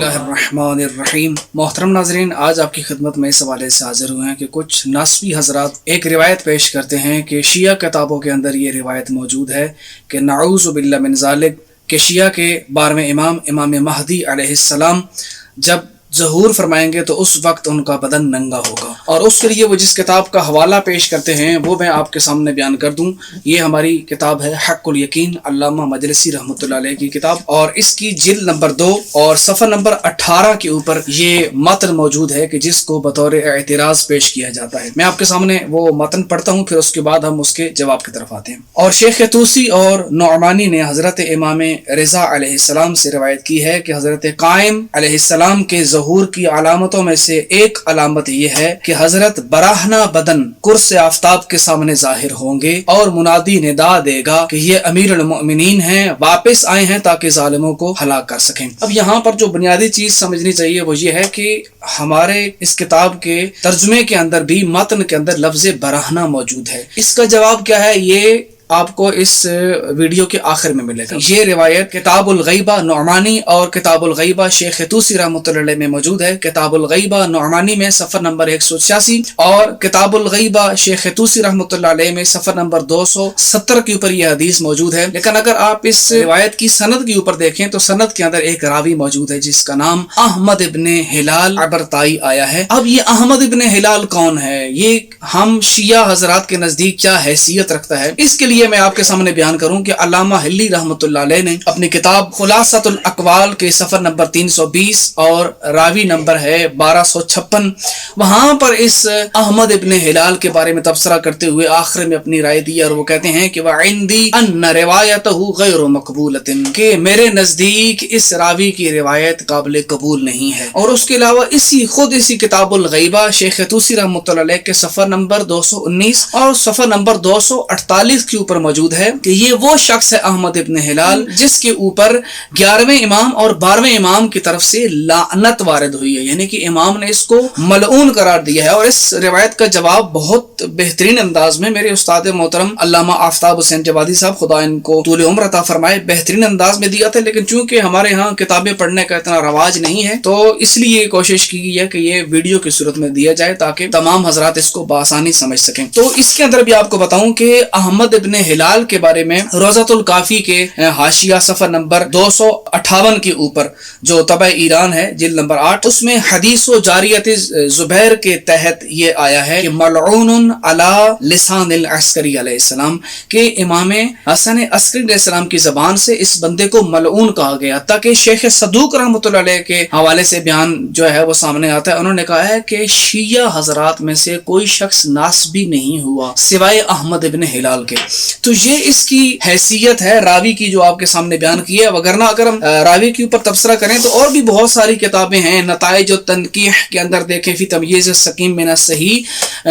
बिस्मिल्लाहिर्रहमानिर्रहीम। मोहतरम नाज़रीन, आज आपकी खिदमत में इस हवाले से हाजिर हुए हैं कि कुछ नासबी हजरात एक रिवायत पेश करते हैं कि शिया किताबों के अंदर ये रिवायत मौजूद है कि नऊज़ु बिल्लाहि मिन ज़ालिक कि शिया के 12वें इमाम महदी अलैहिस्सलाम जब ज़हूर फरमाएंगे तो उस वक्त उनका बदन नंगा होगा। और उसके लिए वो जिस किताब का हवाला पेश करते हैं वो मैं आपके सामने बयान कर दूं। ये हमारी किताब है हक़्क़ुल यकीन, अल्लामा मजलिसी रहमतुल्लाह अलैह की किताब, और इसकी जिल्द नंबर 2 और सफ़र नंबर 18 के ऊपर ये मतन मौजूद है कि जिसको बतौर एतराज़ पेश किया जाता है। मैं आपके सामने वो मतन पढ़ता हूँ, फिर उसके बाद हम उसके जवाब की तरफ आते हैं। और शेख तूसी और नौमानी ने हज़रत इमाम रिज़ा अलैहिस्सलाम से रिवायत की है कि हज़रत कायम अलैहिस्सलाम के ज़हूर की अलामतों में से एक अलामत यह है कि हजरत बराहना बदन कुर्स आफ्ताब के सामने जाहिर होंगे और मुनादी निदा देगा कि ये अमीरुल मोमिनीन हैं, वापस आए हैं ताकि जालिमों को हलाक कर सकें। अब यहाँ पर जो बुनियादी चीज समझनी चाहिए वो ये है कि हमारे इस किताब के तर्जुमे के अंदर भी मतन के अंदर लफ्ज़ बराहना मौजूद है। इसका जवाब क्या है ये आपको इस वीडियो के आखिर में मिलेगा। ये रिवायत किताबुल गैबा नौमानी और किताबुल गैबा शेख तूसी रहमतुल्लाह अलैह में मौजूद है। किताबुल गैबा नौमानी में सफ़र नंबर 186 और किताबुल गैबा शेख तूसी रहमतुल्लाह अलैह में सफ़र नंबर 270 के ऊपर यह हदीस मौजूद है। लेकिन अगर आप इस रिवायत की सनद के ऊपर देखें तो सनद के अंदर एक रावी मौजूद है जिसका नाम अहमद इब्ने हिलाल अबरताई आया है। अब ये अहमद इब्ने हिलाल कौन है, ये हम शिया हजरात के नजदीक क्या हैसियत रखता है, इसके लिए मैं आपके सामने बयान करूं कि अल्लामा हिल्ली रहमतुल्लाह अलैह ने अपनी किताब खुलासतुल अक़वाल के सफ़र नंबर 320 और रावी नंबर है 1256, वहां पर इस अहमद इब्ने हिलाल के बारे में तबसरा करते हुए आखिर में अपनी राय दी और वो कहते हैं कि वइंदी अन्न रिवायतहु गैर मक़बूलतिन, कि मेरे नजदीक इस रावी की रिवायत काबिल कबूल नहीं है। और उसके अलावा इसी किताबुल गैबा शेख तूसी रहमतुल्लाह अलैह के सफ़र नंबर 219 और सफ़र नंबर 248 के ऊपर मौजूद है कि ये वो शख्स है अहमद इब्ने हिलाल जिसके ऊपर 11वें इमाम और 12वें इमाम की तरफ से लानत वारिद हुई है, यानी कि इमाम ने इसको मलऊन करार दिया है। और इस रिवायत का जवाब बहुत बेहतरीन अंदाज में मेरे उस्ताद मोहतरम अल्लामा आफ्ताब हुसैन जवादी साहब, खुदा इनको तूल उम्र अता फरमाए, बेहतरीन अंदाज में दिया था। लेकिन चूंकि हमारे यहाँ किताबें पढ़ने का इतना रवाज नहीं है तो इसलिए कोशिश की गई है कि ये वीडियो की सूरत में दिया जाए ताकि तमाम हजरात इसको बासानी समझ सकें। तो इसके अंदर भी आपको बताऊं कि अहमद इब्ने हिलाल के बारे में रोज़तुल काफी के हाशिया सफर नंबर 258 के ऊपर जो तबा ईरान है जिल्द नंबर 8, उसमें हदीस व जारियत जुबैर के तहत ये आया है कि मलऊनुन अला लिसानिल अस्करी अलैहिस्सलाम, के इमाम हसन अस्करी अलैहिस्सलाम की जबान से इस बंदे को मलऊन कहा गया। ताकि शेख सदूक रहमतुल्लाह अलैह के हवाले से बयान जो है वो सामने आता है। उन्होंने कहा है कि शिया हजरात में से कोई शख्स नासबी नहीं हुआ सिवाय अहमद इब्ने हिलाल के। तो ये इसकी हैसियत है रावी की जो आपके सामने बयान की है। वगरना अगर हम रावी के ऊपर तबसरा करें तो और भी बहुत सारी किताबें हैं। नताइज और तनकीह के अंदर देखें फी तमयीज़ सकीम मिन सही,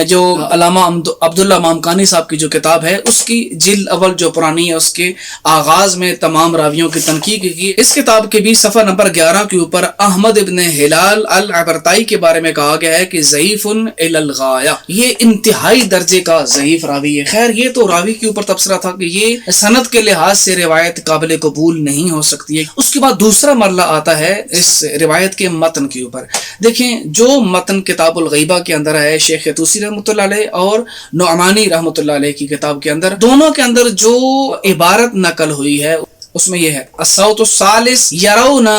जो अल्लामा अब्दुल्ला मामकानी साहब की जो किताब है उसकी जिल्द अव्वल जो पुरानी है उसके आगाज में तमाम रावियों की तनकीह की। इस किताब के भी सफ़र नंबर 11 के ऊपर अहमद इब्ने हिलाल अल अबरताई के बारे में कहा गया है कि ज़ईफ़ुन इलल गाया, ये इंतहाई दर्जे का ज़ईफ रावी है। खैर ये तो रावी के ऊपर तबसरा था कि ये सनद के लिहाज से रिवायत काबिल कबूल नहीं हो सकती है। उसके बाद दूसरा मरला आता है इस रिवायत के मतन के ऊपर। देखें जो मतन किताबुल गैबा के अंदर है शेख तूसी रहमतुल्लाह अलैह और नौमानी रहमतुल्लाह अलैह की किताब के अंदर, दोनों के अंदर जो इबारत नकल हुई है उसमें यह है अस्सौतु सालिस यरौना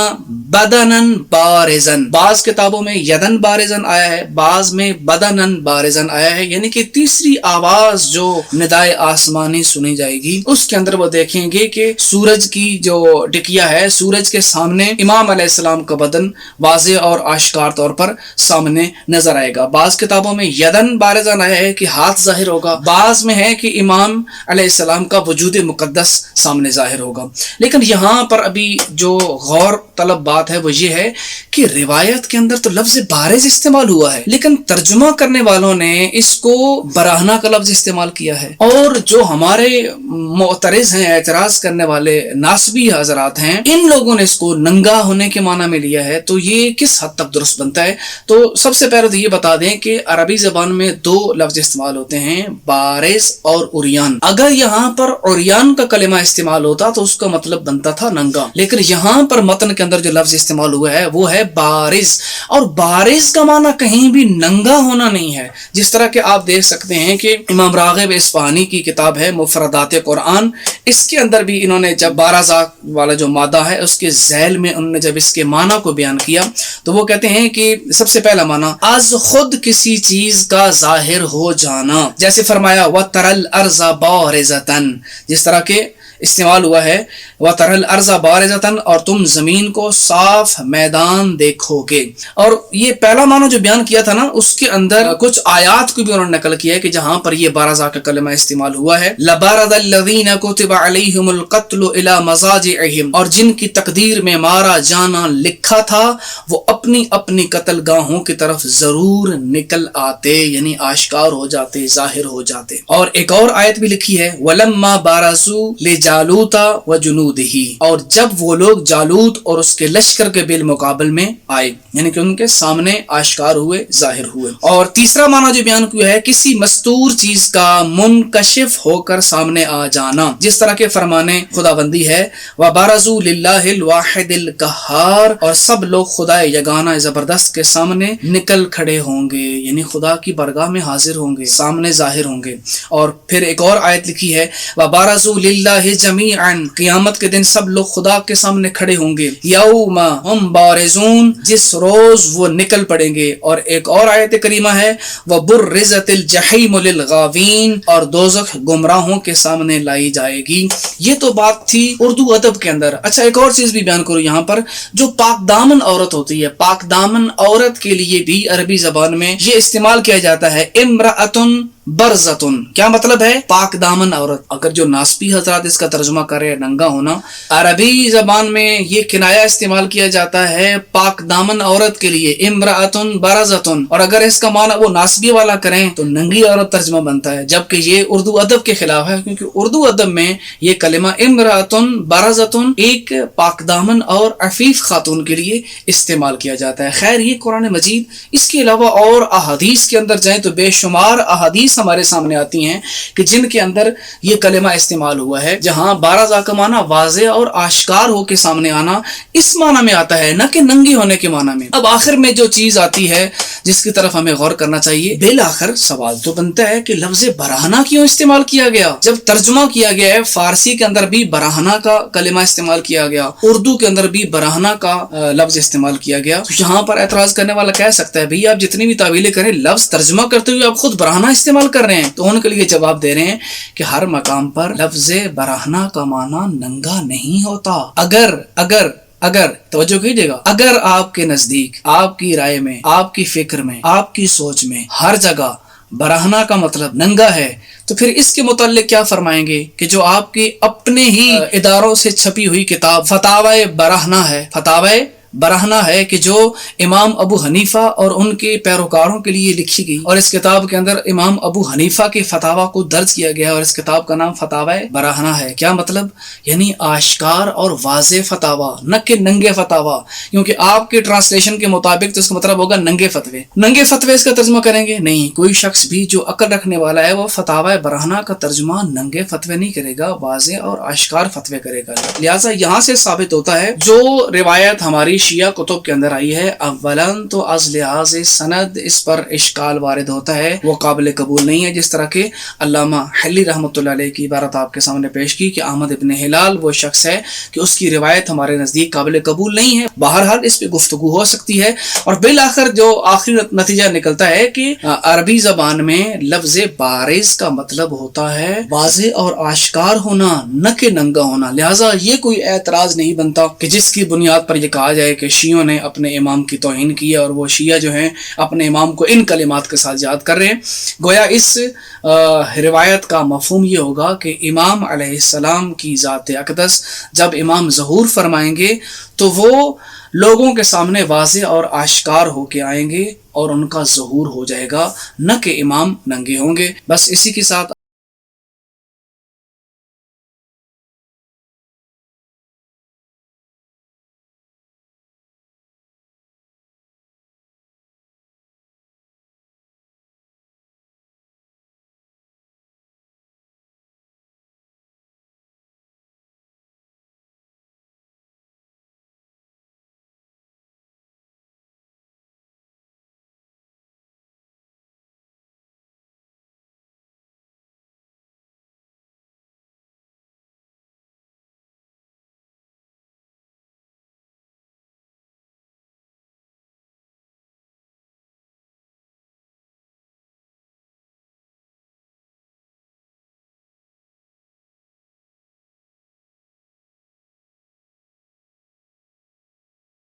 बदनन बारिजन। बाज किताबों में यदन बारिजन आया है, बाज में बदनन बारिजन आया है, यानी कि तीसरी आवाज जो निदाए आसमानी सुनी जाएगी उसके अंदर वो देखेंगे कि सूरज की जो टिकिया है, सूरज के सामने इमाम अलैहिस्सलाम का बदन वाज़े और आश्कार तौर पर सामने नजर आएगा। बाज किताबों में यदन बारिजन आया है कि हाथ जाहिर होगा, बाज में है कि इमाम अलैहिस्सलाम का वजूद मुकद्दस सामने जाहिर होगा। लेकिन यहाँ पर अभी जो गौर तलब बात है वो ये है कि रिवायत के अंदर तो लफ्ज बारिज इस्तेमाल हुआ है लेकिन तर्जुमा करने वालों ने इसको बराहना का लफ्ज इस्तेमाल किया है। और जो हमारे मुअतरिज हैं, एतराज करने वाले नासबी हजरात हैं, इन लोगों ने इसको नंगा होने के माना में लिया है। तो ये किस हद तक दुरुस्त बनता है? तो सबसे पहले तो ये बता दें कि अरबी जबान में दो लफ्ज इस्तेमाल होते हैं, बारिज और उरियान। अगर यहाँ पर उरियान का कलिमा इस्तेमाल होता तो उसका मतलब बनता था नंगा, लेकिन यहाँ पर मतन के अंदर जो लफ्ज इस्तेमाल हुआ है वो है बारिज, और बारिज का माना कहीं भी नंगा होना नहीं है। जिस तरह के आप देख सकते हैं कि इमाम रागिब इस्फहानी की किताब है मुफरदात कुरान, इसके अंदर भी इन्होंने जब बाराजा वाला जो मादा है उसके झैल में उन्होंने जब इसके माना को बयान किया तो वो कहते हैं कि सबसे पहला माना आज खुद किसी चीज का जाहिर हो जाना, जैसे फरमाया व तरल अर्जा बारिज़तन, जिस तरह के इस्तेमाल हुआ है व तरल अर्जा बारिज़तन, और तुम जमीन को साफ मैदान देखोगे। और ये पहला माना जो बयान किया था ना उसके अंदर कुछ आयात को भी उन्होंने नकल किया है कि जहां पर ये बाराजा का कलमा इस्तेमाल हुआ है, लबारज़ल्लज़ीना कुतिबा अलैहिमुल क़त्लु इला मज़ाजिइहिम, और जिनकी तकदीर में मारा जाना लिखा था वो अपनी अपनी कत्ल गाहों की तरफ जरूर निकल आते, यानी आश्कार हो जाते, जाहिर हो जाते। और एक और आयत भी लिखी है वलम्मा बारज़ू ले जालूता व जुनूदिही, और जब वो लोग जालूत और उसके लश्कर के बिल मुकाबल में आए, यानी कि उनके सामने आश्कार हुए, जाहिर हुए। और तीसरा माना जो बयान किया है किसी मस्तूर चीज का मुनकशिफ होकर सामने आ जाना, जिस तरह के फरमाने खुदाबंदी है व बारज़ू लिल्लाहिल वाहिदिल कहार, और सब लोग खुदा यगाना जबरदस्त के सामने निकल खड़े होंगे, यानी खुदा की बरगाह में हाजिर होंगे, सामने जाहिर होंगे। और फिर एक और आयत लिखी है व बारज़ू लिल्लाहि जमीअन, क़यामत के दिन सब लोग खुदा के सामने खड़े होंगे, यौमा हम बारिज़ून, जिस रोज वो निकल पड़ेंगे। और एक और आयत करीमा है व बुर्रिज़तिल जहीम लिल गावीन, और दोज़ख गुमराहों के सामने लाई जाएगी। ये तो बात थी उर्दू अदब के अंदर। अच्छा, एक और चीज भी बयान करूं यहाँ पर, जो पाकदामन औरत होती है, पाकदामन औरत के लिए भी अरबी जबान में ये इस्तेमाल किया जाता है इम्राअतुन बरज़तुन। क्या मतलब है? पाक दामन औरत। अगर जो नास्बी हजरात इसका तर्जुमा करे नंगा होना, अरबी जबान में ये किनाया इस्तेमाल किया जाता है पाक दामन औरत के लिए, इम्राअतुन बरज़तुन। और अगर इसका माना वो नास्बी वाला करें तो नंगी औरत तर्जुमा बनता है, जबकि ये उर्दू अदब के खिलाफ है, क्योंकि उर्दू अदब में ये कलिमा इम्राअतुन बरज़तुन एक पाक दामन और अफीफ खातून के लिए इस्तेमाल किया जाता है। खैर, ये कुरान मजीद, इसके अलावा और अहादीस के अंदर जाए तो बेशुमार अहादीस हमारे सामने आती हैं कि जिनके अंदर ये कलेमा इस्तेमाल हुआ है, जहां बाराज़ा का माना वाज़े और आश्कार होके सामने आना इस माना में आता है, न कि नंगी होने के माना में। अब आखिर में जो चीज आती है जिसकी तरफ हमें गौर करना चाहिए, बिल आखिर सवाल तो बनता है कि लफ्ज़ बराहना क्यों इस्तेमाल किया गया? जब तर्जुमा किया गया है, फारसी के अंदर भी बराहना का कलेमा इस्तेमाल किया गया, उर्दू के अंदर भी बराहना का लफ्ज इस्तेमाल किया गया, तो यहाँ पर एतराज करने वाला कह सकता है भाई आप जितनी भी तावीलें करें, लफ्ज तर्जुमा करते हुए आप खुद बराहना इस्तेमाल कर रहे हैं। तो उनके लिए जवाब दे रहे हैं कि हर मकाम पर लफ्ज़ बराहना का माना नंगा नहीं होता। अगर तवज्जो कीजिएगा, अगर आपके नजदीक, आपकी राय में, आपकी फिक्र में, आपकी सोच में हर जगह बराहना का मतलब नंगा है, तो फिर इसके मुताल्लिक क्या फरमाएंगे कि जो आपकी अपने ही इदारों से छपी हुई किताब फतावा बराहना है कि जो इमाम अबू हनीफा और उनके पैरोकारों के लिए लिखी गई, और इस किताब के अंदर इमाम अबू हनीफा के फतावा को दर्ज किया गया और इस किताब का नाम फतावा बराहना है। क्या मतलब? यानी आश्कार और वाज़े फतावा, न कि नंगे फतावा, क्योंकि आपके ट्रांसलेशन के मुताबिक तो इसका मतलब होगा नंगे फतवे। नंगे फतवे इसका तर्जुमा करेंगे? नहीं, कोई शख्स भी जो अक्ल रखने वाला है वो फतावा बराहना का तर्जुमा नंगे फतवे नहीं करेगा, वाज़े और आश्कार फतवे करेगा। लिहाजा यहाँ से साबित होता है जो रिवायत हमारी शिया कुतुब के अंदर आई है, अव्वलन तो अज़ लिहाज़ सनद इस पर इश्काल वारिद होता है, वो काबिल कबूल नहीं है। जिस तरह के अल्लामा हल्ली रहमतुल्लाह अलैह की इबारत आपके सामने पेश की कि अहमद इब्न हिलाल वो शख्स है कि उसकी रिवायत हमारे नज़दीक काबिल कबूल नहीं है। बहरहाल इस पर गुफ्तगू हो सकती है। और बिल आखिर जो आखिरी नतीजा निकलता है कि अरबी जबान में लफ्ज़ बारिज़ का मतलब होता है वाज़े और आश्कार होना, न कि नंगा होना। लिहाजा ये कोई एतराज नहीं बनता कि जिसकी बुनियाद पर यह कहा जाए कि शियों ने अपने इमाम की तौहीन की है और वो शिया जो हैं अपने इमाम को इन कलिमात के साथ याद कर रहे हैं। गोया इस रिवायत का मफहूम ये होगा कि इमाम अलैहिस्सलाम की ज़ात अक़दस जब इमाम ज़हूर फरमाएंगे तो वो लोगों के सामने वाज़े और आश्कार होके आएंगे और उनका ज़हूर हो जाएगा, न कि इमाम नंगे होंगे। बस इसी के साथ